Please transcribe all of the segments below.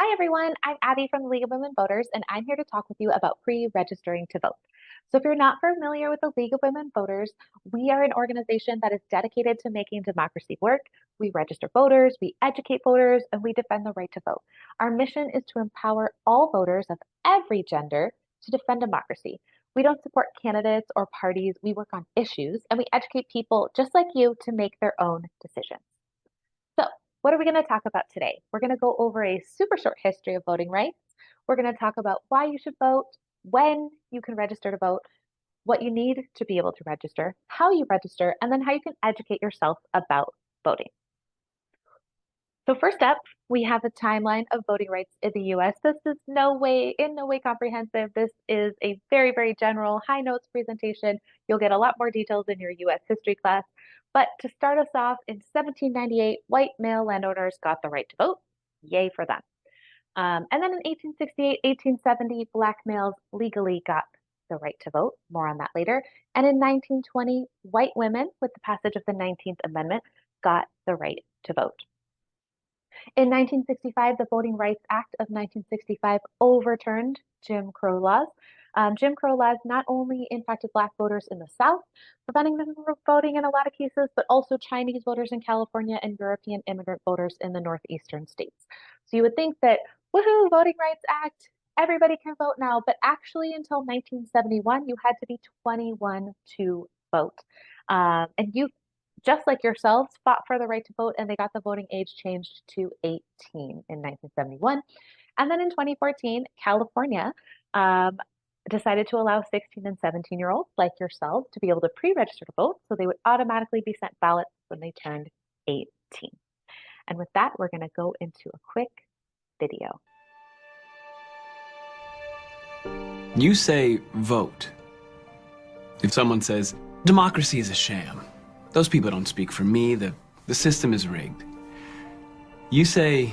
Hi, everyone. I'm Abby from the League of Women Voters, and I'm here to talk with you about pre-registering to vote. So if you're not familiar with the League of Women Voters, we are an organization that is dedicated to making democracy work. We register voters, we educate voters, and we defend the right to vote. Our mission is to empower all voters of every gender to defend democracy. We don't support candidates or parties. We work on issues, and we educate people just like you to make their own decisions. So, what are we going to talk about today? We're going to go over a super short history of voting rights. We're going to talk about why you should vote, when you can register to vote, what you need to be able to register, how you register, and then how you can educate yourself about voting. So first up, we have a timeline of voting rights in the US. This is in no way comprehensive. This is a very, very general high notes presentation. You'll get a lot more details in your US history class. But to start us off, in 1798, white male landowners got the right to vote. Yay for them. And then in 1868, 1870, Black males legally got the right to vote. More on that later. And in 1920, white women, with the passage of the 19th Amendment, got the right to vote. In 1965, the Voting Rights Act of 1965 overturned Jim Crow laws. Jim Crow laws not only impacted Black voters in the South, preventing them from voting in a lot of cases, but also Chinese voters in California and European immigrant voters in the northeastern states. So you would think that, woohoo, Voting Rights Act, everybody can vote now. But actually, until 1971, you had to be 21 to vote. And you just like yourselves, fought for the right to vote, and they got the voting age changed to 18 in 1971. And then in 2014, California decided to allow 16 and 17-year-olds like yourselves to be able to pre-register to vote, so they would automatically be sent ballots when they turned 18. And with that, we're going to go into a quick video. You say vote. If someone says, democracy is a sham, those people don't speak for me, the system is rigged. You say,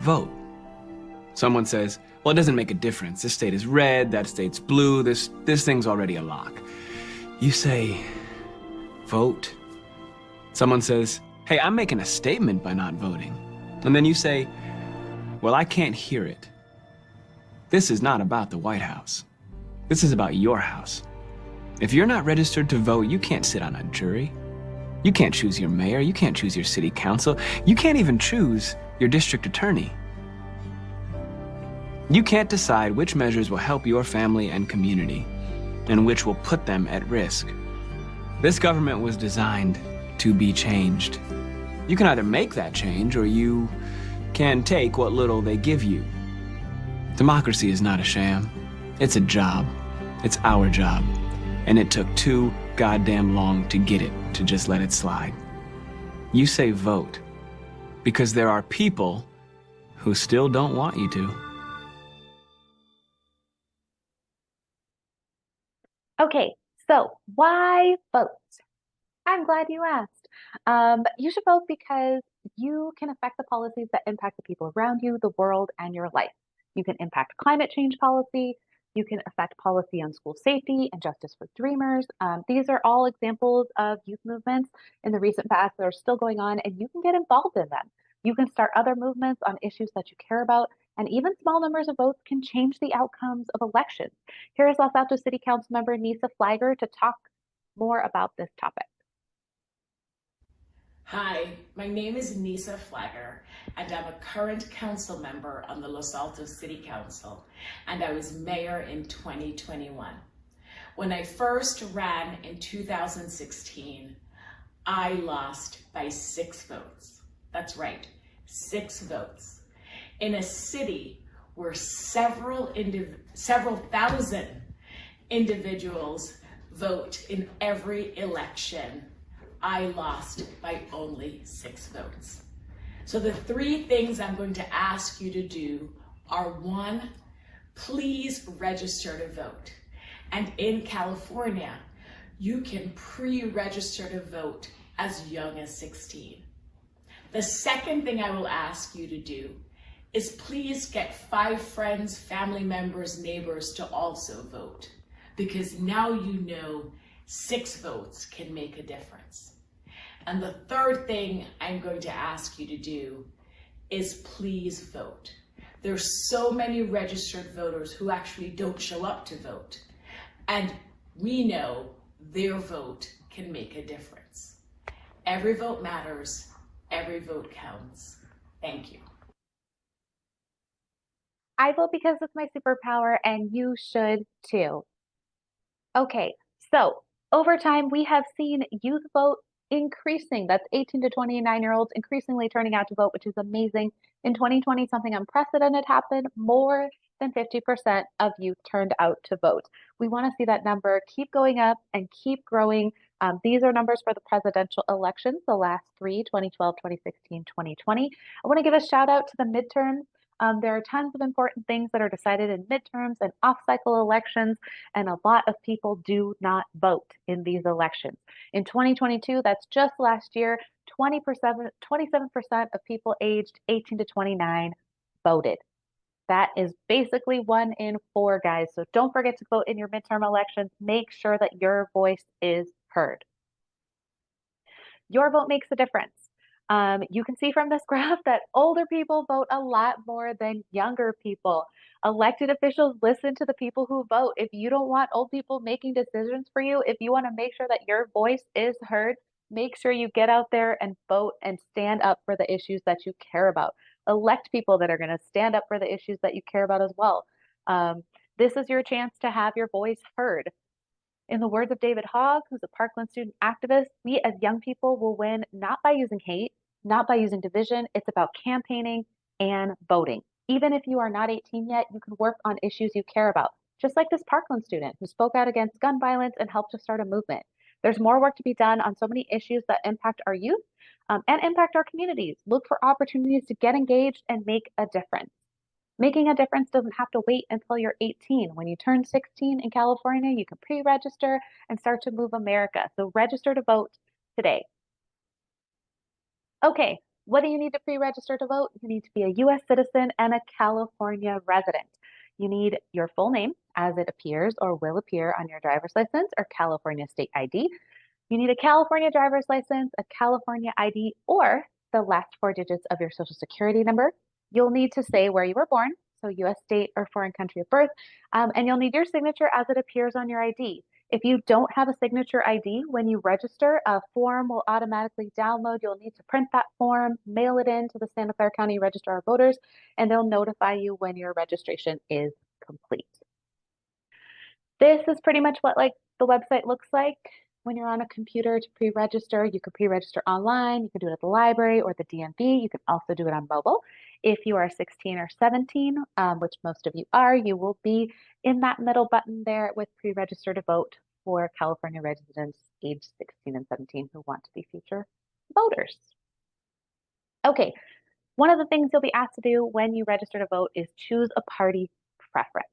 vote. Someone says, well, it doesn't make a difference. This state is red, that state's blue, this thing's already a lock. You say, vote. Someone says, hey, I'm making a statement by not voting. And then you say, well, I can't hear it. This is not about the White House. This is about your house. If you're not registered to vote, you can't sit on a jury. You can't choose your mayor. You can't choose your city council. You can't even choose your district attorney. You can't decide which measures will help your family and community and which will put them at risk. This government was designed to be changed. You can either make that change or you can take what little they give you. Democracy is not a sham. It's a job. It's our job. And it took too goddamn long to get it, to just let it slide. You say vote because there are people who still don't want you to. Okay, so why vote? I'm glad you asked. You should vote because you can affect the policies that impact the people around you, the world, and your life. You can impact climate change policy. You can affect policy on school safety and justice for dreamers. These are all examples of youth movements in the recent past that are still going on, and you can get involved in them. You can start other movements on issues that you care about, and even small numbers of votes can change the outcomes of elections. Here is Los Altos City Council member Nisa Flagger to talk more about this topic. Hi, my name is Nisa Flagger, and I'm a current council member on the Los Altos City Council, and I was mayor in 2021. When I first ran in 2016, I lost by 6 votes. That's right, 6 votes. In a city where several thousand individuals vote in every election, I lost by only 6 votes. So the 3 things I'm going to ask you to do are: 1, please register to vote. And in California, you can pre-register to vote as young as 16. The second thing I will ask you to do is please get 5 friends, family members, neighbors to also vote, because now you know 6 votes can make a difference. And the third thing I'm going to ask you to do is please vote. There's so many registered voters who actually don't show up to vote. And we know their vote can make a difference. Every vote matters. Every vote counts. Thank you. I vote because it's my superpower, and you should too. Okay, so over time, we have seen youth vote increasing. That's 18 to 29-year-olds increasingly turning out to vote, which is amazing. In 2020, something unprecedented happened. More than 50% of youth turned out to vote. We want to see that number keep going up and keep growing. These are numbers for the presidential elections, the last three, 2012, 2016, 2020. I want to give a shout out to the midterms. There are tons of important things that are decided in midterms and off-cycle elections, and a lot of people do not vote in these elections. In 2022, that's just last year, 27% of people aged 18 to 29 voted. That is basically 1 in 4, guys. So don't forget to vote in your midterm elections. Make sure that your voice is heard. Your vote makes a difference. You can see from this graph that older people vote a lot more than younger people. Elected officials listen to the people who vote. If you don't want old people making decisions for you, if you want to make sure that your voice is heard, make sure you get out there and vote and stand up for the issues that you care about. Elect people that are going to stand up for the issues that you care about as well. This is your chance to have your voice heard. In the words of David Hogg, who's a Parkland student activist, we as young people will win not by using hate, not by using division. It's about campaigning and voting. Even if you are not 18 yet, you can work on issues you care about, just like this Parkland student who spoke out against gun violence and helped to start a movement. There's more work to be done on so many issues that impact our youth and impact our communities. Look for opportunities to get engaged and make a difference. Making a difference doesn't have to wait until you're 18. When you turn 16 in California, you can pre-register and start to move America. So register to vote today. Okay, what do you need to pre-register to vote? You need to be a US citizen and a California resident. You need your full name as it appears or will appear on your driver's license or California state ID. You need a California driver's license, a California ID, or the last 4 digits of your social security number. You'll need to say where you were born, so US state or foreign country of birth, and you'll need your signature as it appears on your ID. If you don't have a signature ID, when you register, a form will automatically download. You'll need to print that form, mail it in to the Santa Clara County Registrar of Voters, and they'll notify you when your registration is complete. This is pretty much what the website looks like. When you're on a computer to pre-register, you can pre-register online, you can do it at the library or the DMV, you can also do it on mobile. If you are 16 or 17, which most of you are, you will be in that middle button there with pre-register to vote for California residents age 16 and 17 who want to be future voters. Okay, one of the things you'll be asked to do when you register to vote is choose a party preference.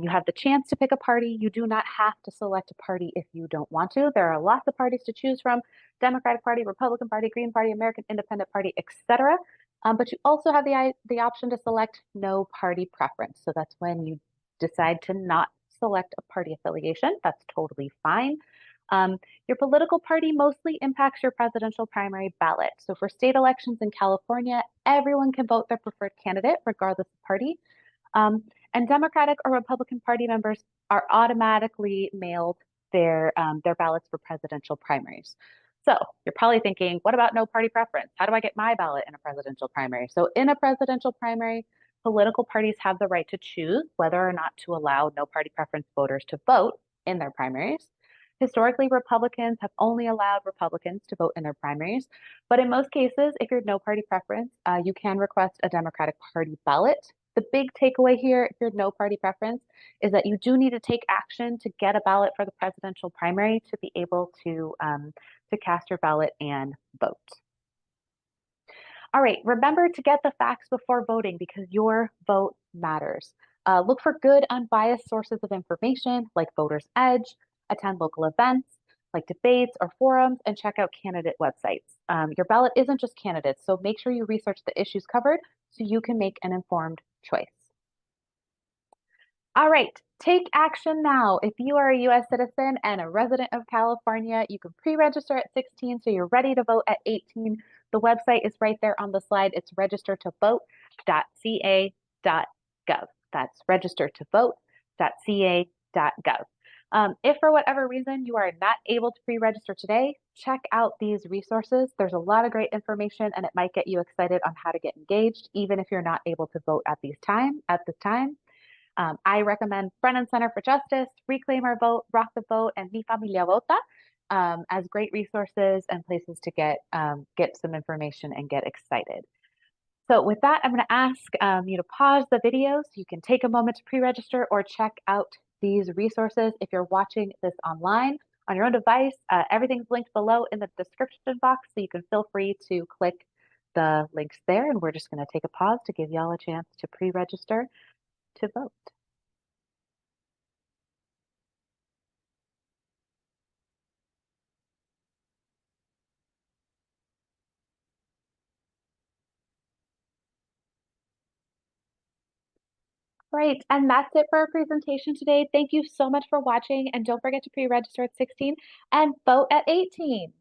You have the chance to pick a party. You do not have to select a party if you don't want to. There are lots of parties to choose from: Democratic Party, Republican Party, Green Party, American Independent Party, etc. But you also have the option to select no party preference. So that's when you decide to not select a party affiliation. That's totally fine. Your political party mostly impacts your presidential primary ballot. So for state elections in California, everyone can vote their preferred candidate regardless of party. And Democratic or Republican Party members are automatically mailed their ballots for presidential primaries. So you're probably thinking, what about no party preference? How do I get my ballot in a presidential primary? So in a presidential primary, political parties have the right to choose whether or not to allow no party preference voters to vote in their primaries. Historically, Republicans have only allowed Republicans to vote in their primaries, but in most cases, if you're no party preference, you can request a Democratic Party ballot. The big takeaway here, if you're no party preference, is that you do need to take action to get a ballot for the presidential primary to be able to cast your ballot and vote. All right, remember to get the facts before voting because your vote matters. Look for good, unbiased sources of information like Voters Edge, attend local events like debates or forums, and check out candidate websites. Your ballot isn't just candidates, so make sure you research the issues covered so you can make an informed choice. All right, take action now. If you are a US citizen and a resident of California, you can pre-register at 16 so you're ready to vote at 18. The website is right there on the slide. It's registertovote.ca.gov. That's registertovote.ca.gov. If for whatever reason you are not able to pre-register today, check out these resources. There's a lot of great information and it might get you excited on how to get engaged, even if you're not able to vote at this time. I recommend Front and Center for Justice, Reclaim Our Vote, Rock the Vote, and Mi Familia Vota as great resources and places to get some information and get excited. So with that, I'm going to ask you to pause the video so you can take a moment to pre-register or check out these resources. If you're watching this online on your own device, everything's linked below in the description box, so you can feel free to click the links there. And we're just going to take a pause to give y'all a chance to pre-register to vote. Great, and that's it for our presentation today. Thank you so much for watching, and don't forget to pre-register at 16 and vote at 18.